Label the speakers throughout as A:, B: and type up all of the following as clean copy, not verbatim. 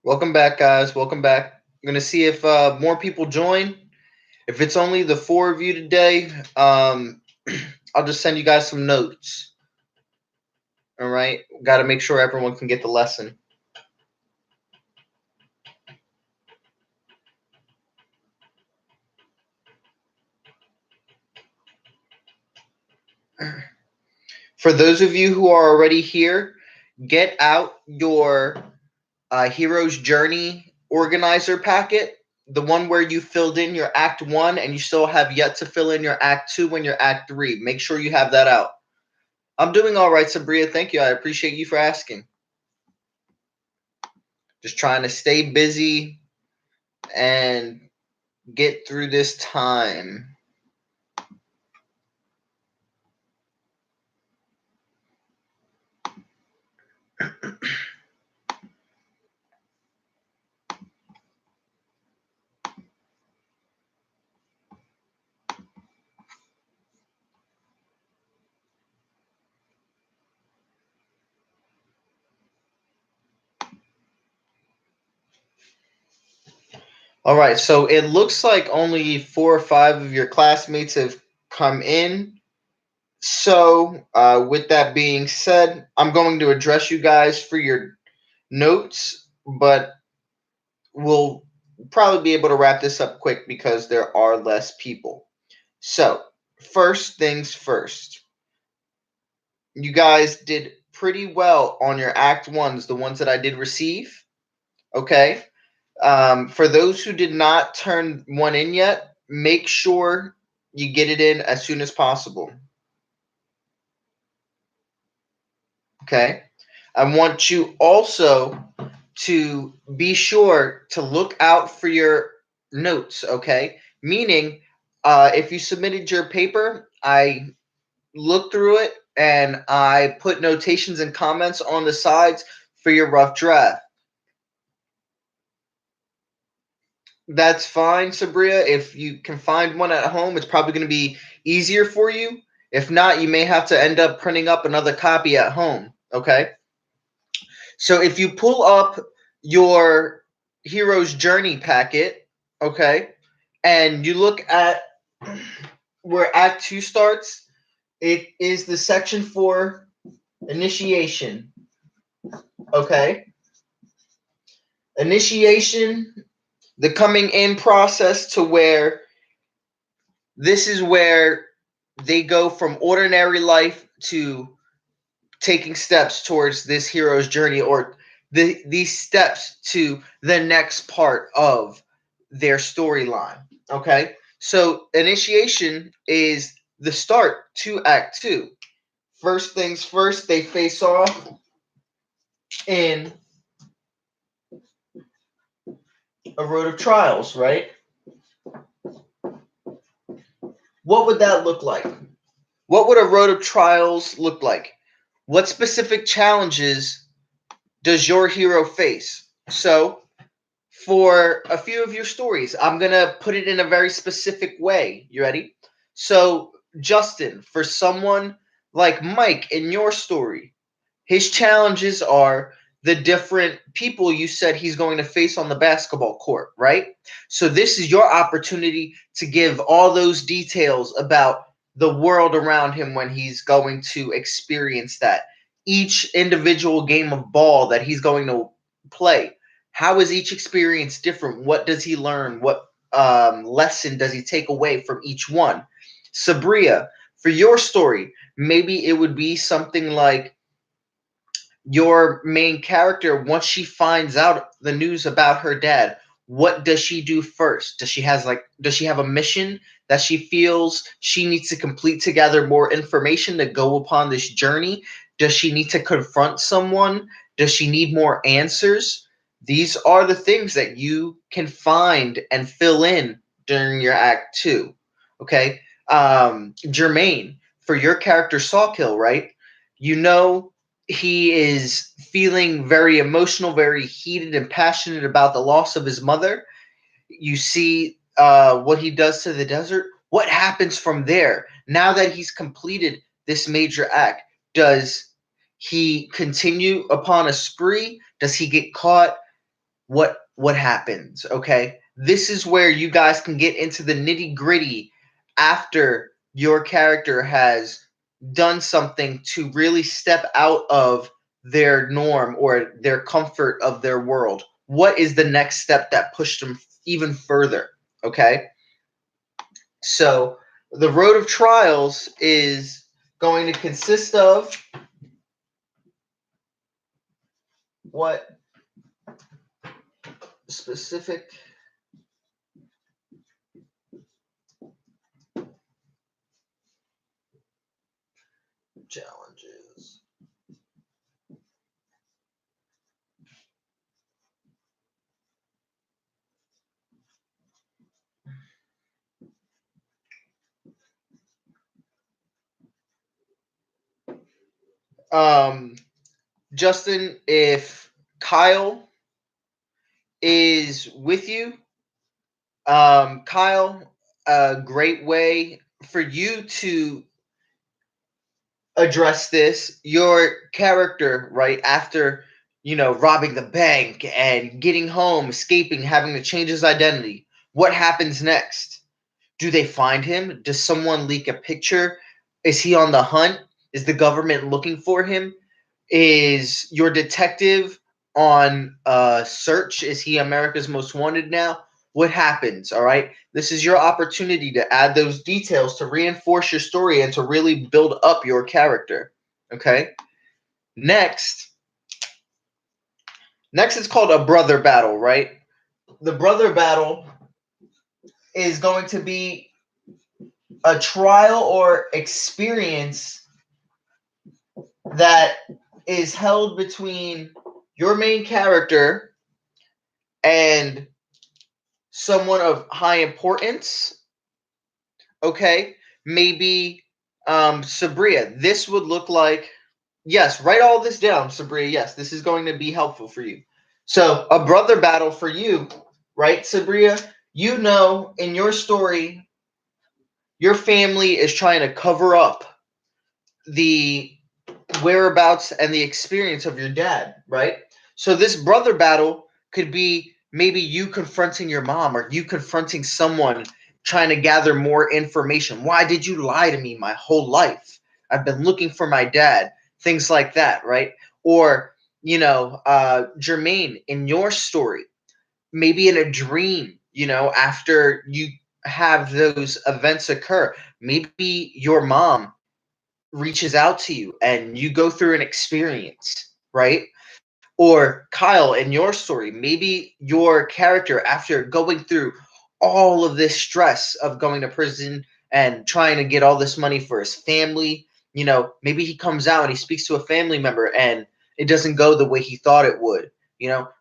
A: Welcome back, guys. Welcome back. I'm gonna see if more people join. If it's only the four of you today, I'll just send you guys some notes. All right. Got to make sure everyone can get the lesson. For those of you who are already here, get out your Hero's Journey organizer packet, the one where you filled in your Act 1 and you still have yet to fill in your Act 2 and your Act 3. Make sure you have that out. I'm doing all right, Sabria. Thank you. I appreciate you for asking. Just trying to stay busy and get through this time. All right, so it looks like only 4 or 5 of your classmates have come in. So, with that being said, I'm going to address you guys for your notes, but we'll probably be able to wrap this up quick because there are less people. So, first things first. You guys did pretty well on your Act 1s, the ones that I did receive. Okay. For those who did not turn one in yet, make sure you get it in as soon as possible. Okay. I want you also to be sure to look out for your notes. Okay. Meaning, if you submitted your paper, I looked through it and I put notations and comments on the sides for your rough draft. That's fine, Sabria. If you can find one at home, it's probably going to be easier for you. If not, you may have to end up printing up another copy at home. Okay. So if you pull up your Hero's Journey packet, okay, and you look at where Act 2 starts, it is the section for initiation. Okay. Initiation, the coming in process to where this is where they go from ordinary life to taking steps towards this hero's journey, or these steps to the next part of their storyline. Okay, so initiation is the start to Act 2. First things first, they face off in a road of trials, right? What would that look like? What would a road of trials look like? What specific challenges does your hero face? So, for a few of your stories, I'm going to put it in a very specific way. You ready? So, Justin, for someone like Mike in your story, his challenges are the different people you said he's going to face on the basketball court, right? So, this is your opportunity to give all those details about the world around him when he's going to experience that. Each individual game of ball that he's going to play. How is each experience different? What does he learn? What lesson does he take away from each one? Sabria, for your story, maybe it would be something like your main character, once she finds out the news about her dad, what does she do first? Does she have a mission that she feels she needs to complete to gather more information to go upon this journey? Does she need to confront someone? Does she need more answers? These are the things that you can find and fill in during your act 2. Okay? Jermaine, for your character Sawkill, right? You know he is feeling very emotional, very heated and passionate about the loss of his mother. You see what he does to the desert. What happens from there? Now that he's completed this major act, does he continue upon a spree? Does he get caught? What happens? Okay, this is where you guys can get into the nitty gritty after your character has done something to really step out of their norm or their comfort of their world. What is the next step that pushed them even further? Okay, so the road of trials is going to consist of what specific challenges? Um, Justin, if Kyle is with you, Kyle, a great way for you to address this, your character, right, after, robbing the bank and getting home, escaping, having to change his identity, what happens next? Do they find him? Does someone leak a picture? Is he on the hunt? Is the government looking for him? Is your detective on search? Is he America's Most Wanted now? What happens? All right. This is your opportunity to add those details to reinforce your story and to really build up your character. Okay. Next, it's called a brother battle, right? The brother battle is going to be a trial or experience that is held between your main character and someone of high importance. Okay, maybe Sabria. This would look like, yes, write all this down, Sabria. Yes, this is going to be helpful for you. So a brother battle for you, right, Sabria? You know, in your story, your family is trying to cover up the whereabouts and the experience of your dad, right? So this brother battle could be maybe you confronting your mom or you confronting someone trying to gather more information. Why did you lie to me my whole life? I've been looking for my dad. Things like that, right? Or, Jermaine, in your story, maybe in a dream, after you have those events occur, maybe your mom reaches out to you and you go through an experience, right? Or Kyle, in your story, maybe your character, after going through all of this stress of going to prison and trying to get all this money for his family, maybe he comes out and he speaks to a family member and it doesn't go the way he thought it would.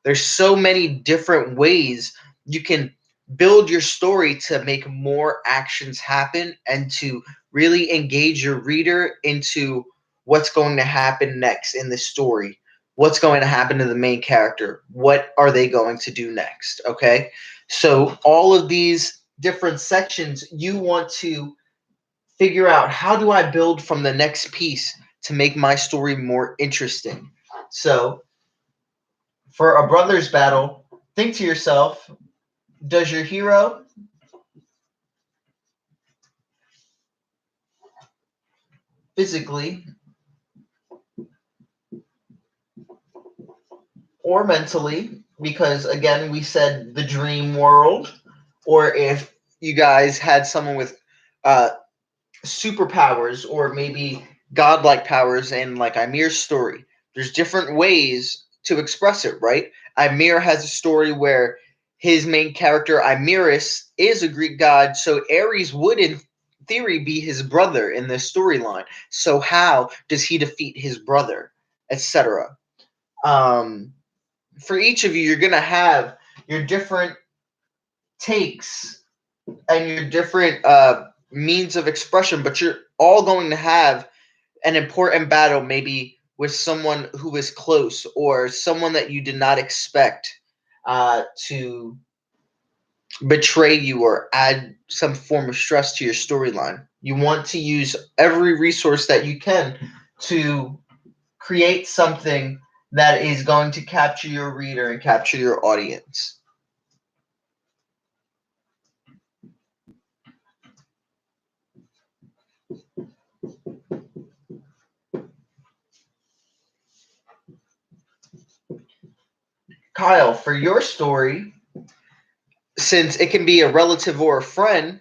A: There's so many different ways you can build your story to make more actions happen and to really engage your reader into what's going to happen next in the story. What's going to happen to the main character? What are they going to do next? Okay. So, all of these different sections, you want to figure out, how do I build from the next piece to make my story more interesting? So, for a brothers battle, think to yourself, does your hero physically or mentally, because again, we said the dream world, or if you guys had someone with uh, superpowers or maybe godlike powers in like Amir's story, there's different ways to express it, right? Amir has a story where his main character, Imerus, is a Greek god, so Ares would, in theory, be his brother in this storyline. So how does he defeat his brother, etc.? For each of you, you're going to have your different takes and your different means of expression, but you're all going to have an important battle, maybe with someone who is close or someone that you did not expect to betray you or add some form of stress to your storyline. You want to use every resource that you can to create something that is going to capture your reader and capture your audience. Kyle, for your story, since it can be a relative or a friend,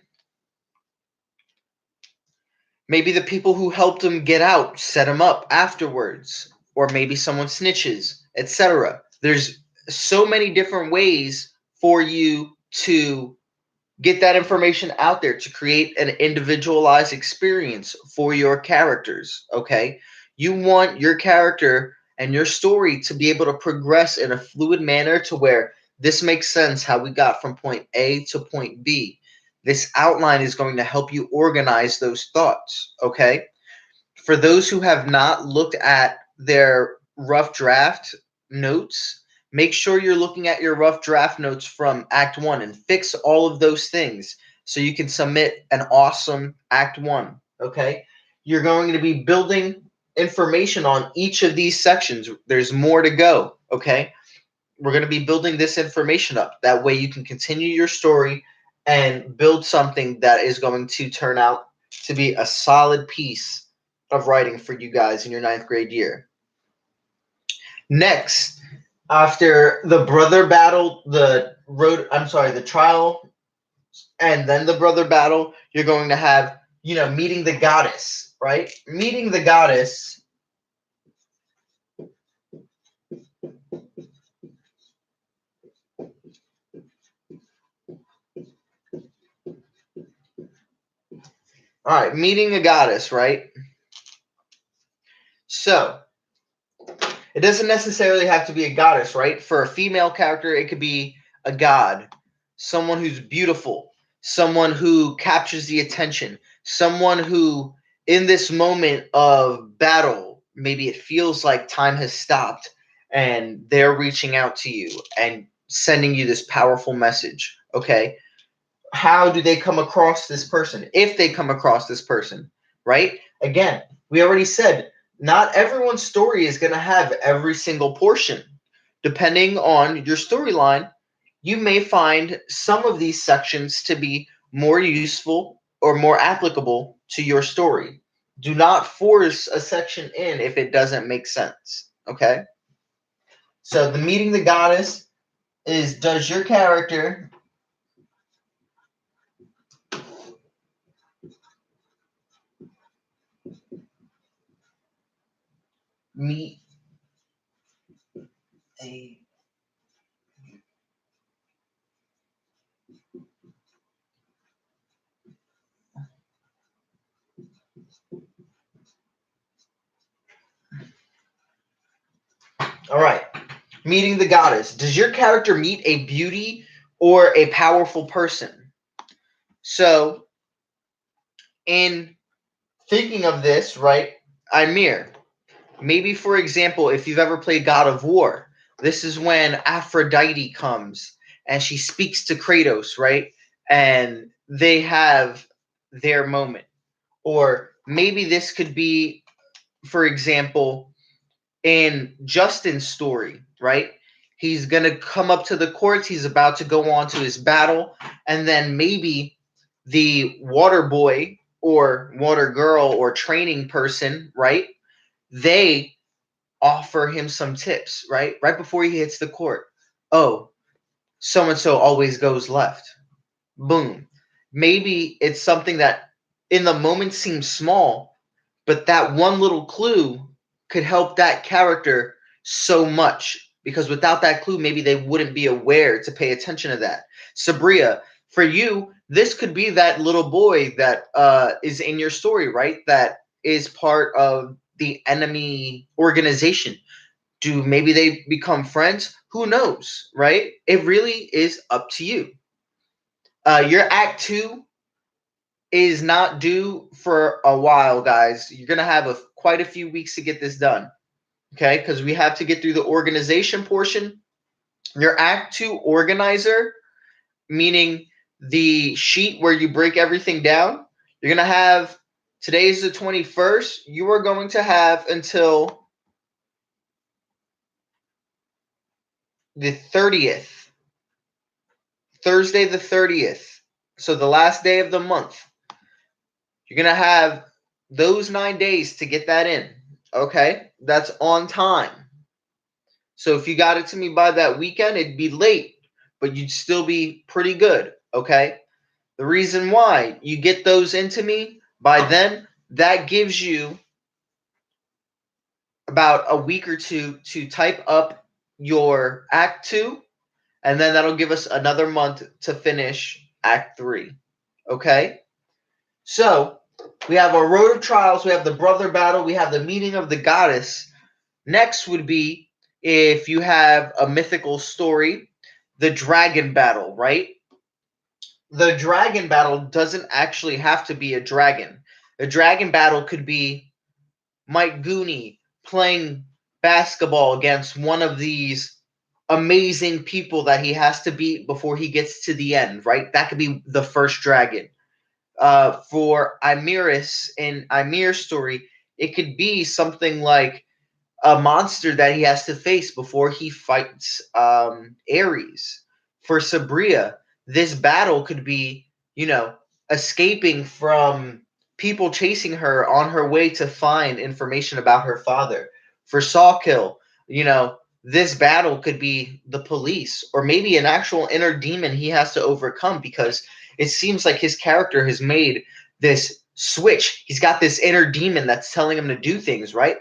A: maybe the people who helped him get out set him up afterwards, or maybe someone snitches, etc. There's so many different ways for you to get that information out there to create an individualized experience for your characters. Okay, you want your character and your story to be able to progress in a fluid manner to where this makes sense how we got from point A to point B. This outline is going to help you organize those thoughts. Okay, for those who have not looked at their rough draft notes, make sure you're looking at your rough draft notes from Act 1 and fix all of those things so you can submit an awesome Act 1. Okay? You're going to be building information on each of these sections. There's more to go. Okay? We're going to be building this information up. That way you can continue your story and build something that is going to turn out to be a solid piece of writing for you guys in your 9th grade year. Next, after the brother battle, the trial, and then the brother battle, you're going to have, meeting the goddess, right? Meeting the goddess. All right, meeting a goddess, right? So, it doesn't necessarily have to be a goddess, right? For a female character, it could be a god, someone who's beautiful, someone who captures the attention, someone who, in this moment of battle, maybe it feels like time has stopped and they're reaching out to you and sending you this powerful message. Okay. How do they come across this person? If they come across this person, right? Again, we already said not everyone's story is going to have every single portion. Depending on your storyline, you may find some of these sections to be more useful or more applicable to your story. Do not force a section in if it doesn't make sense. Okay? So, the meeting the goddess is, does your character meet a all right. Meeting the goddess. Does your character meet a beauty or a powerful person? So, in thinking of this, right, Ymir, maybe for example, if you've ever played God of War, this is when Aphrodite comes and she speaks to Kratos, right? And they have their moment. Or maybe this could be, for example, in Justin's story, right? He's going to come up to the courts. He's about to go on to his battle. And then maybe the water boy or water girl or training person, right? They offer him some tips, right? Right before he hits the court. Oh, so and so always goes left. Boom. Maybe it's something that in the moment seems small, but that one little clue could help that character so much because without that clue, maybe they wouldn't be aware to pay attention to that. Sabria, for you, this could be that little boy that is in your story, right? That is part of the enemy organization. Do maybe they become friends? Who knows, right? It really is up to you. Your act two is not due for a while, guys. You're gonna have quite a few weeks to get this done, okay? Because we have to get through the organization portion. Your act two organizer, meaning the sheet where you break everything down, you're gonna have, today's the 21st. You are going to have until the 30th, Thursday the 30th. So the last day of the month. You're going to have those 9 days to get that in. Okay? That's on time. So if you got it to me by that weekend, it'd be late, but you'd still be pretty good. Okay? The reason why you get those into me by then, that gives you about a week or two to type up your Act 2, and then that'll give us another month to finish Act 3. Okay? So, we have our Road of Trials, we have the Brother Battle, we have the Meeting of the Goddess. Next would be, if you have a mythical story, the Dragon Battle, right? The Dragon Battle doesn't actually have to be a dragon. The Dragon Battle could be Mike Gooney playing basketball against one of these amazing people that he has to beat before he gets to the end, right? That could be the first dragon. For Imiris in Ymir's story, it could be something like a monster that he has to face before he fights Ares. For Sabria, this battle could be, escaping from people chasing her on her way to find information about her father. For Sawkill, this battle could be the police or maybe an actual inner demon he has to overcome, because it seems like his character has made this switch. He's got this inner demon that's telling him to do things, right?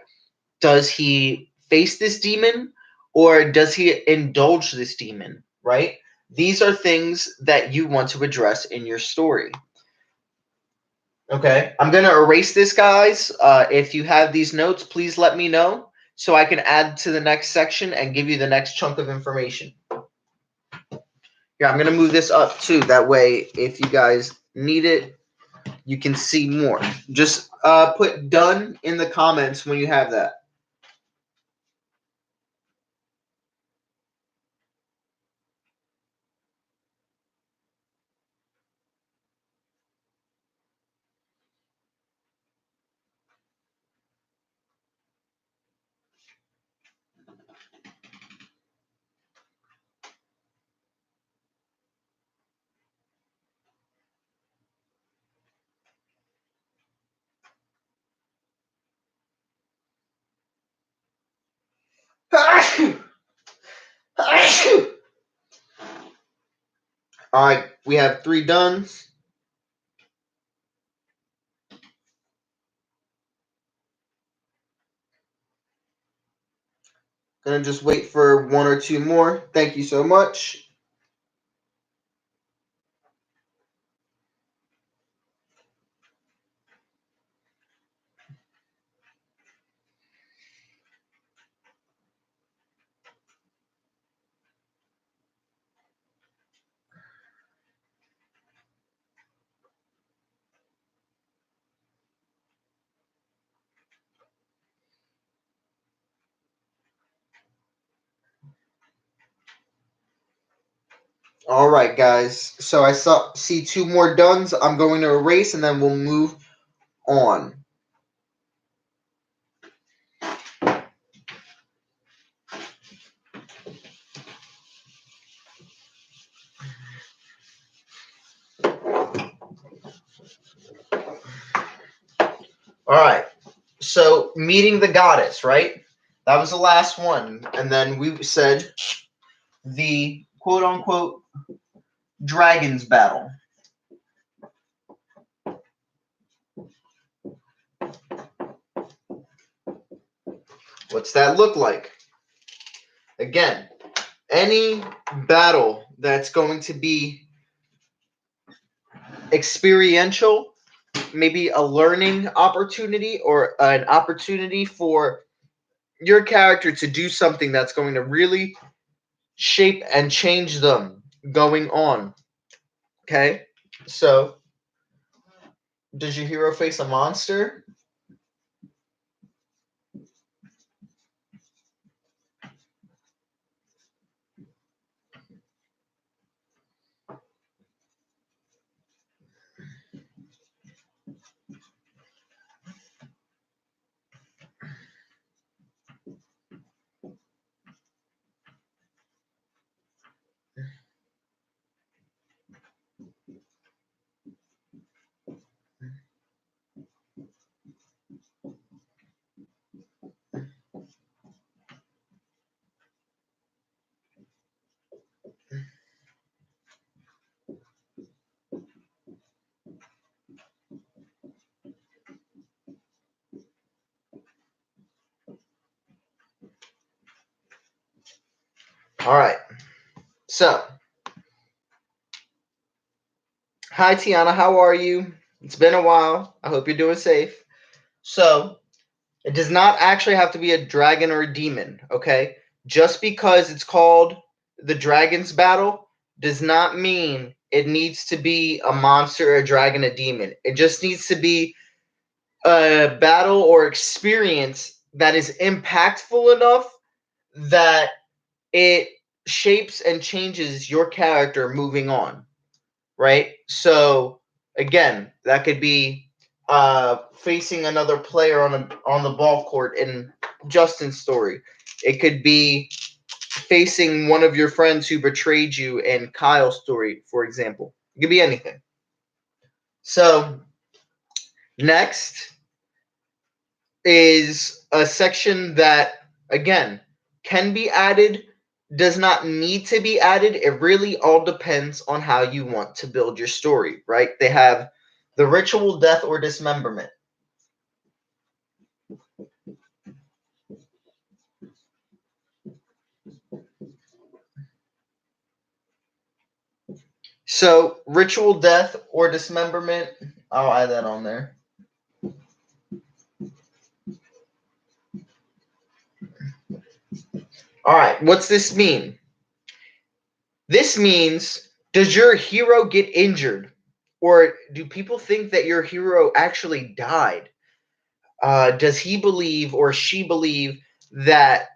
A: Does he face this demon or does he indulge this demon, right? These are things that you want to address in your story. Okay, I'm going to erase this, guys. If you have these notes, please let me know so I can add to the next section and give you the next chunk of information. Yeah, I'm going to move this up too. That way, if you guys need it, you can see more. Just put done in the comments when you have that. All right, we have 3 done. Gonna just wait for 1 or 2 more. Thank you so much. All right, guys. So I see 2 more dones. I'm going to erase, and then we'll move on. All right. So meeting the goddess, right? That was the last one, and then we said the quote unquote dragons battle. What's that look like? Again, any battle that's going to be experiential, maybe a learning opportunity or an opportunity for your character to do something that's going to really shape and change them going on. Okay? So, does your hero face a monster? All right. So, hi Tiana, how are you? It's been a while. I hope you're doing safe. So, it does not actually have to be a dragon or a demon, okay? Just because it's called the Dragon's Battle does not mean it needs to be a monster, a dragon, a demon. It just needs to be a battle or experience that is impactful enough that it shapes and changes your character moving on, right? So again, that could be facing another player on the ball court in Justin's story. It could be facing one of your friends who betrayed you in Kyle's story, for example. It could be anything. So next is a section that again can be added, does not need to be added. It really all depends on how you want to build your story, right? They have the ritual, death, or dismemberment. So, ritual, death, or dismemberment, I'll add that on there. All right, what's this mean? This means, does your hero get injured? Or do people think that your hero actually died? Does he believe or she believe that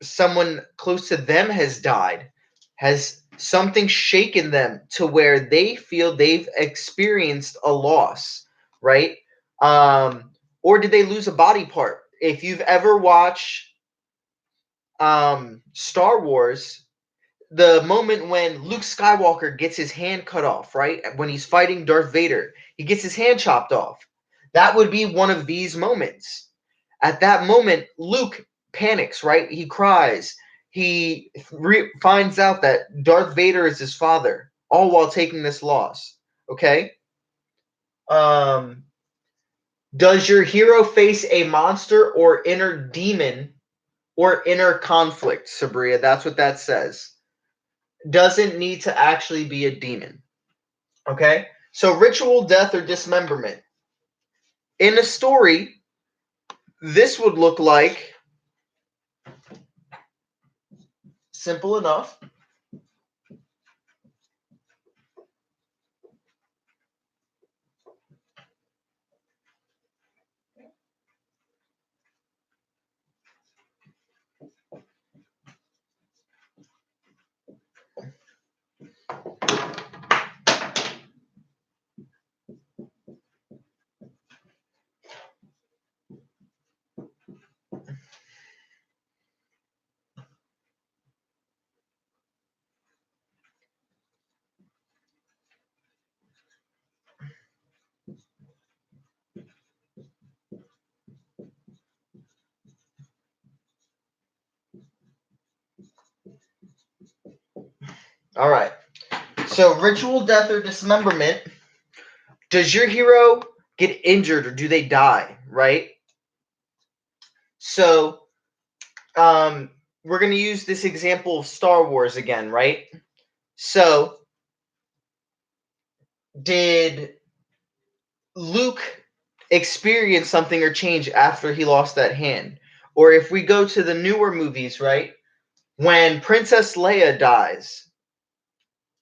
A: someone close to them has died? Has something shaken them to where they feel they've experienced a loss, right? Or did they lose a body part? If you've ever watched Star Wars, the moment when Luke Skywalker gets his hand cut off, right? When he's fighting Darth Vader, he gets his hand chopped off. That would be one of these moments. At that moment, Luke panics, right? He cries. He finds out that Darth Vader is his father, all while taking this loss. Okay? Um, does your hero face a monster or inner demon or inner conflict, Sabria? That's what that says. Doesn't need to actually be a demon. Okay? So, ritual, death, or dismemberment. In a story, this would look like simple enough. All right. So, ritual, death, or dismemberment. Does your hero get injured or do they die? Right. So, we're going to use this example of Star Wars again, right? So, did Luke experience something or change after he lost that hand? Or if we go to the newer movies, right? When Princess Leia dies,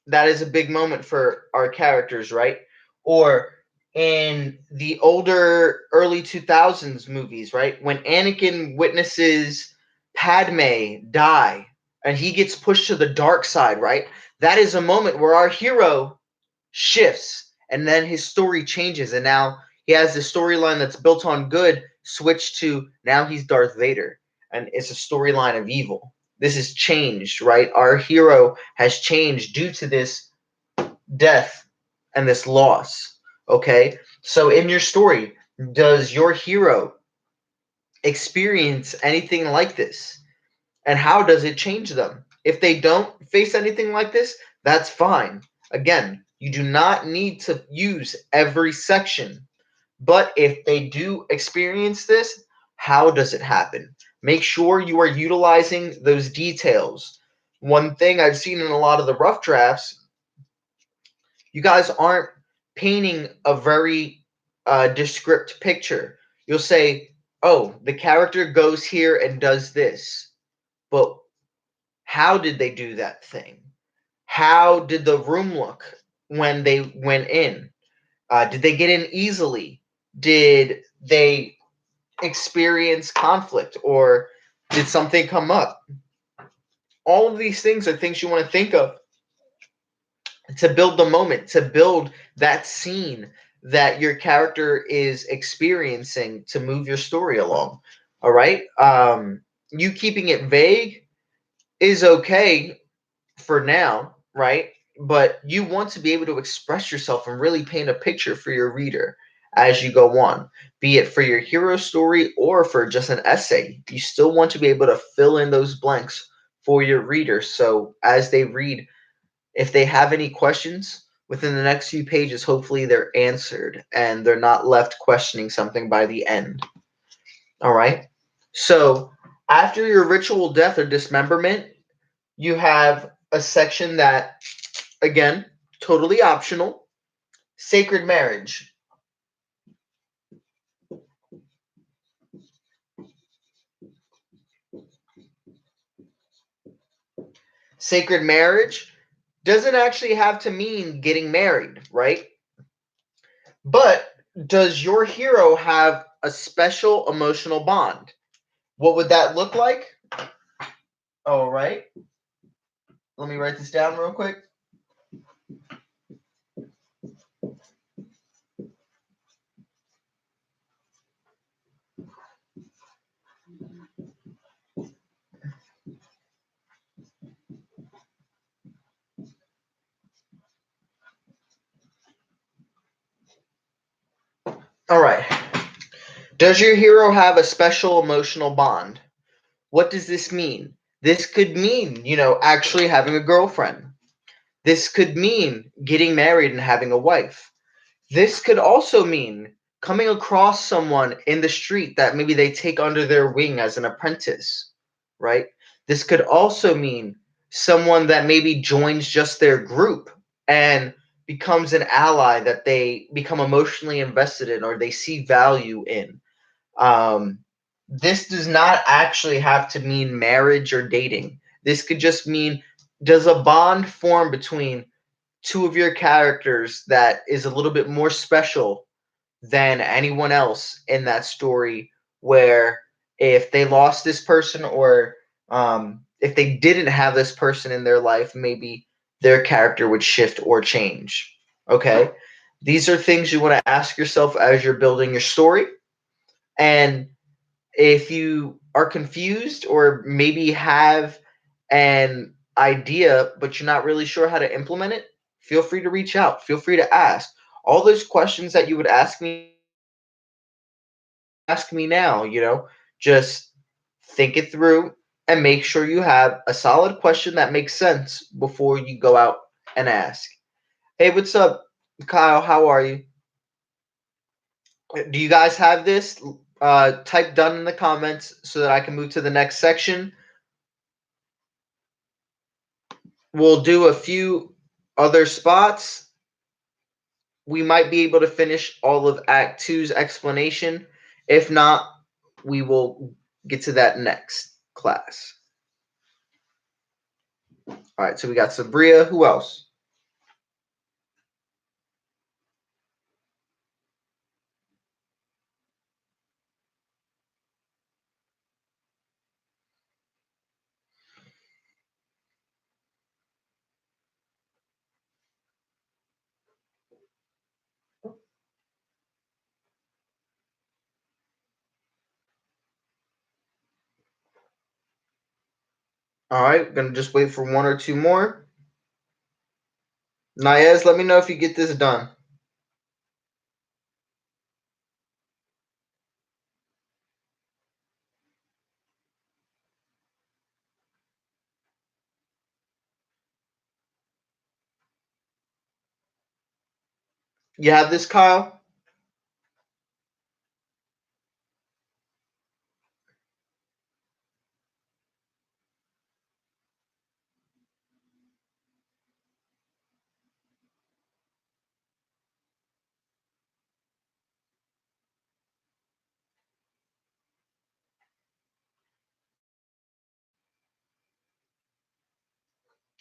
A: that is a big moment for our characters, right? Or in the older early 2000s movies, right? When Anakin witnesses Padme die and he gets pushed to the dark side, right? That is a moment where our hero shifts and then his story changes and now he has the storyline that's built on good switched to now he's Darth Vader and it's a storyline of evil. This has changed, right? Our hero has changed due to this death and this loss. Okay? So in your story, does your hero experience anything like this? And how does it change them? If they don't face anything like this, that's fine. Again, you do not need to use every section. But if they do experience this, how does it happen? Make sure you are utilizing those details. One thing I've seen in a lot of the rough drafts, you guys aren't painting a very descript picture. You'll say, oh, the character goes here and does this. But how did they do that thing? How did the room look when they went in? Did they get in easily? Did they experience conflict or did something come up? All of these things are things you want to think of to build the moment, to build that scene that your character is experiencing to move your story along. All right. You keeping it vague is okay for now, right? But you want to be able to express yourself and really paint a picture for your reader as you go on, be it for your hero story or for just an essay. You still want to be able to fill in those blanks for your reader. So as they read, if they have any questions within the next few pages, hopefully they're answered and they're not left questioning something by the end. All right. So after your ritual death or dismemberment, you have a section that, again, totally optional, sacred marriage. Sacred marriage doesn't actually have to mean getting married, right? But does your hero have a special emotional bond? What would that look like? All right. Let me write this down real quick. All right. Does your hero have a special emotional bond? What does this mean? This could mean, actually having a girlfriend. This could mean getting married and having a wife. This could also mean coming across someone in the street that maybe they take under their wing as an apprentice, right? This could also mean someone that maybe joins just their group and becomes an ally that they become emotionally invested in or they see value in. Um, this does not actually have to mean marriage or dating. This could just mean, does a bond form between two of your characters that is a little bit more special than anyone else in that story, where if they lost this person or if they didn't have this person in their life, maybe their character would shift or change. Okay, these are things you want to ask yourself as you're building your story. And if you are confused or maybe have an idea but you're not really sure how to implement it, feel free to reach out. Feel free to ask. All those questions that you would ask me now, just think it through and make sure you have a solid question that makes sense before you go out and ask. Hey, what's up, Kyle? How are you? Do you guys have this type done in the comments so that I can move to the next section? We'll do a few other spots. We might be able to finish all of Act Two's explanation. If not, we will get to that next class. All right, so we got Sabria. Who else? All right, gonna just wait for one or two more. Nayez, let me know if you get this done. You have this, Kyle?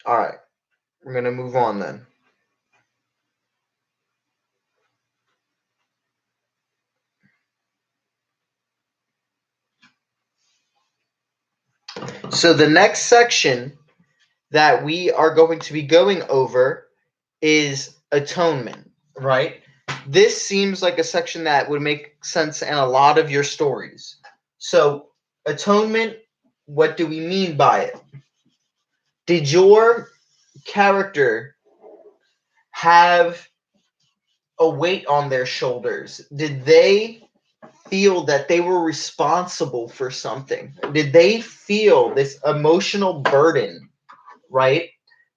A: All right, we're gonna move on then. So the next section that we are going to be going over is atonement, right? This seems like a section that would make sense in a lot of your stories. So, atonement, what do we mean by it? Did your character have a weight on their shoulders? Did they feel that they were responsible for something? Did they feel this emotional burden, right?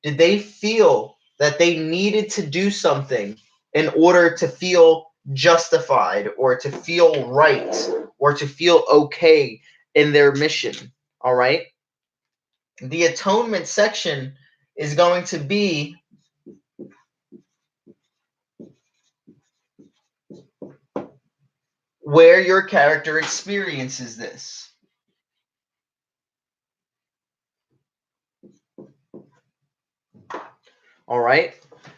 A: Did they feel that they needed to do something in order to feel justified or to feel right or to feel okay in their mission? All right. The atonement section is going to be where your character experiences this. All right.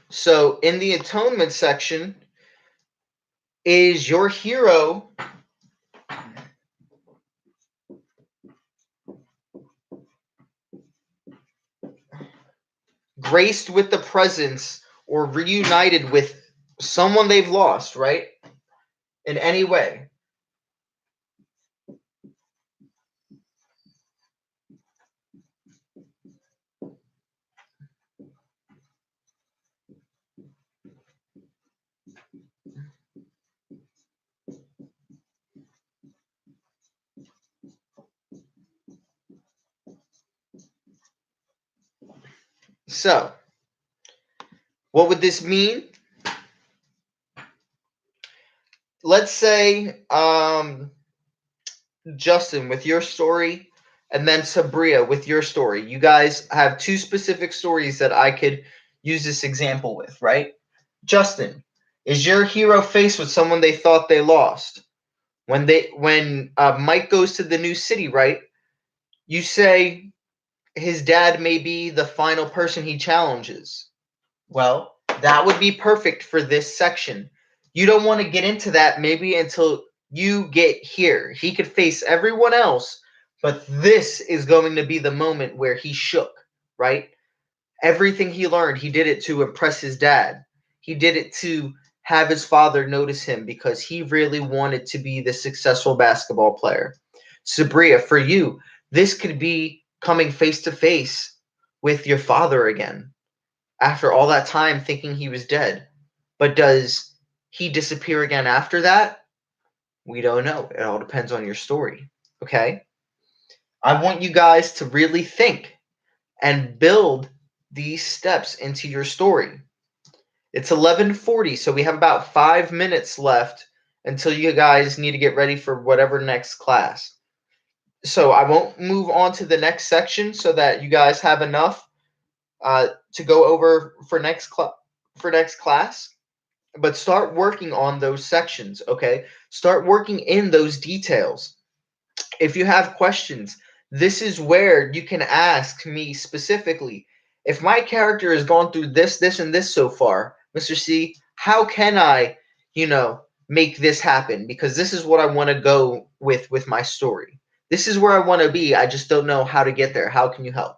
A: So in the atonement section, is your hero graced with the presence or reunited with someone they've lost, right? In any way. So, what would this mean? Let's say Justin with your story, and then Sabria with your story. You guys have two specific stories that I could use this example with, right? Justin, is your hero faced with someone they thought they lost? When Mike goes to the new city, right? You say his dad may be the final person he challenges. Well, that would be perfect for this section. You don't want to get into that maybe until you get here. He could face everyone else, but this is going to be the moment where he shook, right? Everything he learned, he did it to impress his dad. He did it to have his father notice him because he really wanted to be the successful basketball player. Sabria, for you, this could be coming face to face with your father again after all that time thinking he was dead. But does he disappear again after that? We don't know. It all depends on your story. Okay? I want you guys to really think and build these steps into your story. It's 11:40, so we have about 5 minutes left until you guys need to get ready for whatever next class. So I won't move on to the next section so that you guys have enough to go over for next class. But start working on those sections, okay? Start working in those details. If you have questions, this is where you can ask me specifically. If my character has gone through this, this, and this so far, Mr. C, how can I, make this happen? Because this is what I want to go with my story. This is where I want to be. I just don't know how to get there. How can you help?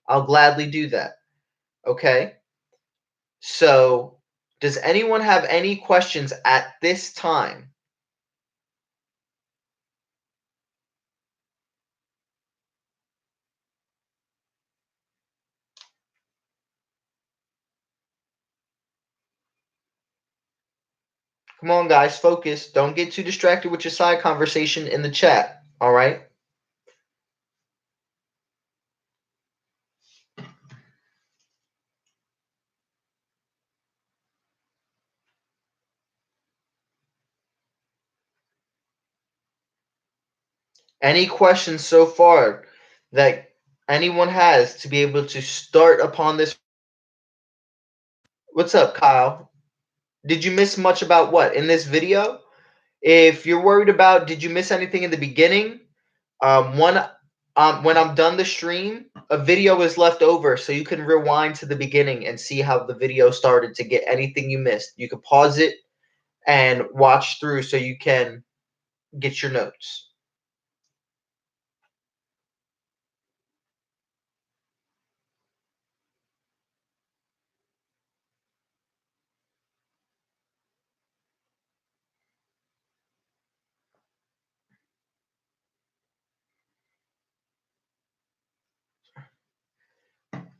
A: I'll gladly do that. Okay? So, does anyone have any questions at this time? Come on, guys, focus. Don't get too distracted with your side conversation in the chat. All right? Any questions so far that anyone has to be able to start upon this? What's up, Kyle? Did you miss much about what in this video? If you're worried about did you miss anything in the beginning, one when I'm done the stream, a video is left over so you can rewind to the beginning and see how the video started to get anything you missed. You can pause it and watch through so you can get your notes.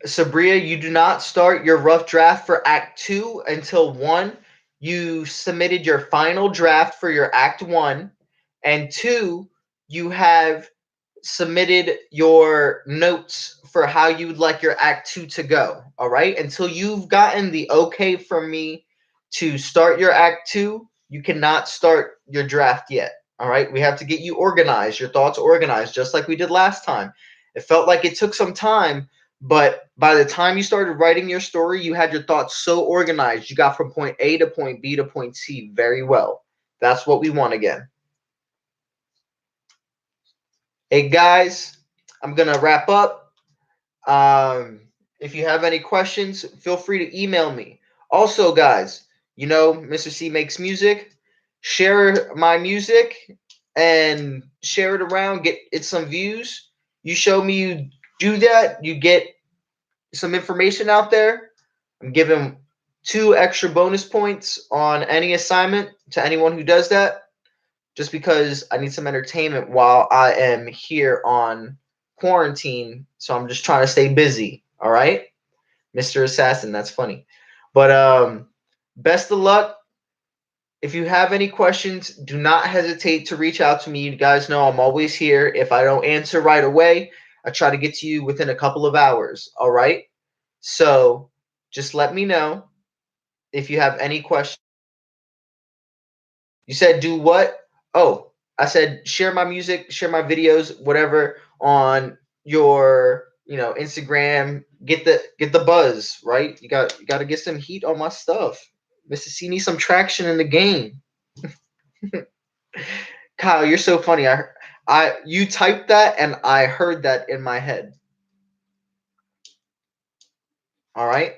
A: Sabria, you do not start your rough draft for Act 2 until 1. You submitted your final draft for your Act 1. And 2, you have submitted your notes for how you would like your Act 2 to go. All right? Until you've gotten the okay from me to start your Act 2, you cannot start your draft yet. All right? We have to get you organized, your thoughts organized, just like we did last time. It felt like it took some time, but by the time you started writing your story, you had your thoughts so organized. You got from point A to point B to point C very well. That's what we want again. Hey, guys, I'm going to wrap up. If you have any questions, feel free to email me. Also, guys, Mr. C makes music. Share my music and share it around. Get it some views. You show me you do that, you get some information out there. I'm giving 2 extra bonus points on any assignment to anyone who does that, just because I need some entertainment while I am here on quarantine. So I'm just trying to stay busy. All right, Mr. Assassin. That's funny. But best of luck. If you have any questions, do not hesitate to reach out to me. You guys know I'm always here. If I don't answer right away, I try to get to you within a couple of hours. All right. So just let me know if you have any questions. You said do what? Oh, I said share my music, share my videos, whatever on your, Instagram. Get the buzz, right? You got to get some heat on my stuff. Mr. C needs some traction in the game. Kyle, you're so funny. You typed that and I heard that in my head. All right.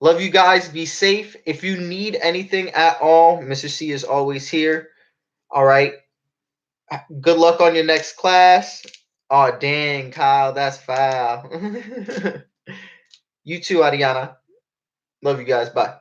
A: Love you guys. Be safe. If you need anything at all, Mr. C is always here. All right. Good luck on your next class. Oh, dang, Kyle, that's foul. You too, Ariana. Love you guys. Bye.